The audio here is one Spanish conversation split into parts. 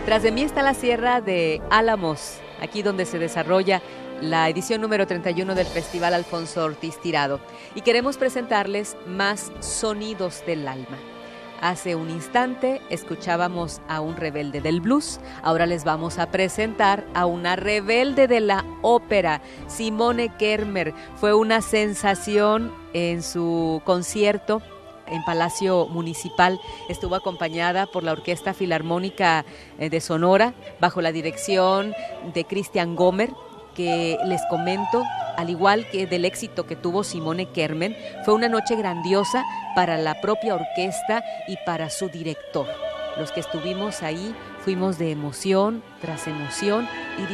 Tras de mí está la Sierra de Álamos, aquí donde se desarrolla la edición número 31 del Festival Alfonso Ortiz Tirado. Y queremos presentarles más sonidos del alma. Hace un instante escuchábamos a un rebelde del blues, ahora les vamos a presentar a una rebelde de la ópera, Simone Kermer. Fue una sensación en su concierto en Palacio Municipal. Estuvo acompañada por la Orquesta Filarmónica de Sonora, bajo la dirección de Christian Gomer, que les comento, al igual que del éxito que tuvo Simone Kermer, fue una noche grandiosa para la propia orquesta y para su director. Los que estuvimos ahí fuimos de emoción tras emoción y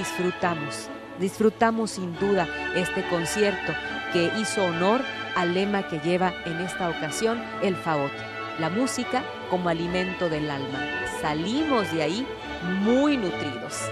disfrutamos sin duda este concierto que hizo honor al lema que lleva en esta ocasión el Fagot, la música como alimento del alma. Salimos de ahí muy nutridos.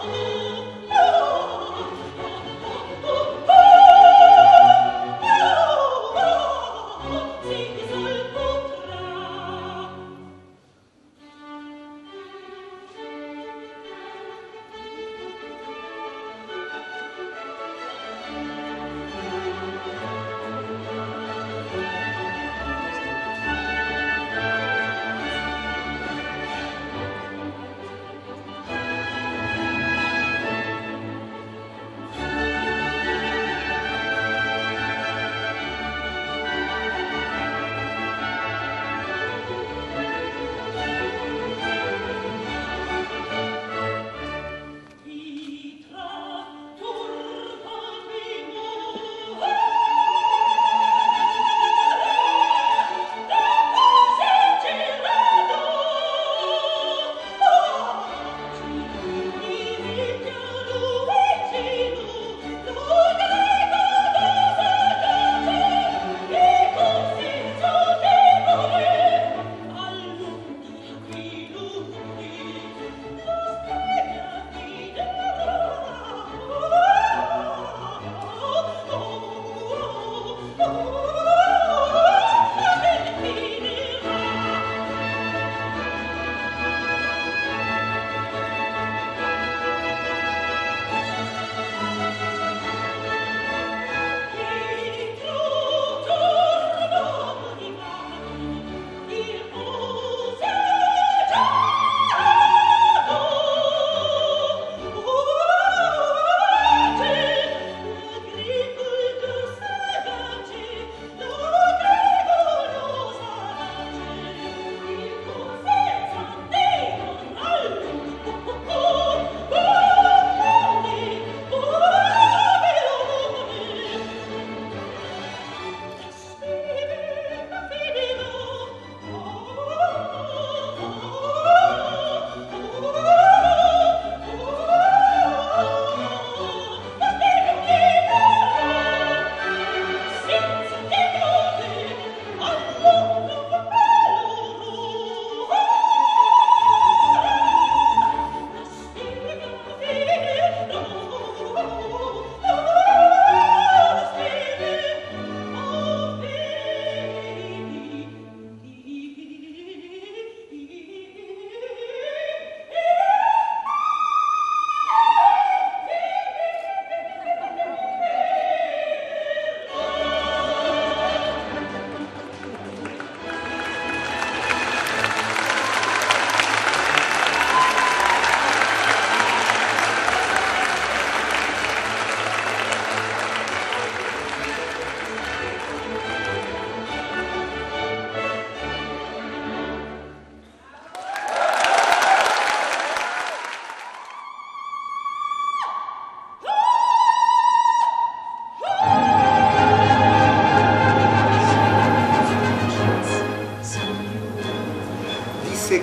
Oh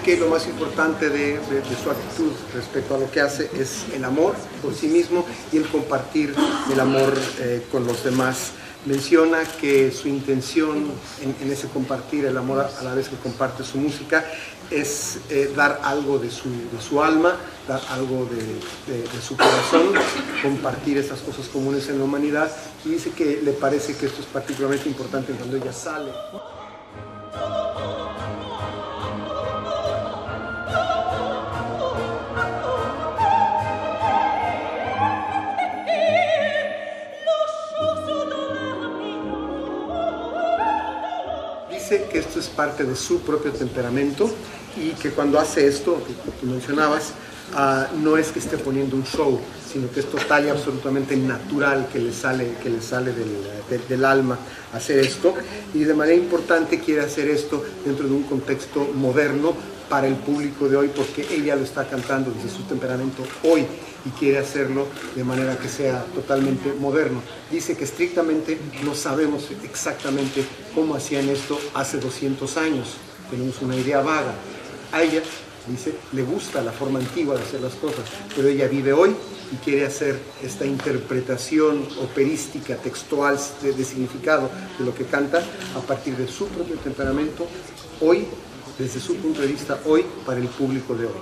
que lo más importante de su actitud respecto a lo que hace es el amor por sí mismo y el compartir el amor con los demás. Menciona que su intención en ese compartir el amor a la vez que comparte su música es dar algo de su alma, dar algo de su corazón, compartir esas cosas comunes en la humanidad, y dice que le parece que esto es particularmente importante cuando ella sale. Dice que esto es parte de su propio temperamento y que cuando hace esto, que tú mencionabas, no es que esté poniendo un show, sino que es total y absolutamente natural que le sale del alma hacer esto, y de manera importante quiere hacer esto dentro de un contexto moderno para el público de hoy, porque ella lo está cantando desde su temperamento hoy y quiere hacerlo de manera que sea totalmente moderno. Dice que estrictamente no sabemos exactamente cómo hacían esto hace 200 años, tenemos una idea vaga. A ella, dice, le gusta la forma antigua de hacer las cosas, pero ella vive hoy y quiere hacer esta interpretación operística, textual, de significado de lo que canta a partir de su propio temperamento, hoy, desde su punto de vista, hoy, para el público de hoy.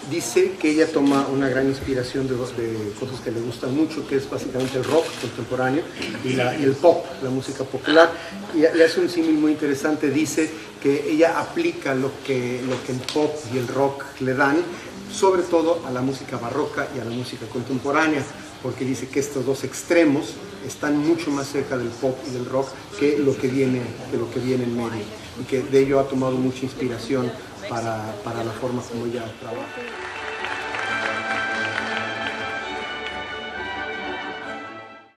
Dice que ella toma una gran inspiración de cosas que le gustan mucho, que es básicamente el rock contemporáneo y el pop, la música popular, y le hace un símil muy interesante. Dice que ella aplica lo que el pop y el rock le dan, sobre todo a la música barroca y a la música contemporánea, porque dice que estos dos extremos están mucho más cerca del pop y del rock que lo que viene en medio, y que de ello ha tomado mucha inspiración para la forma como ella trabaja.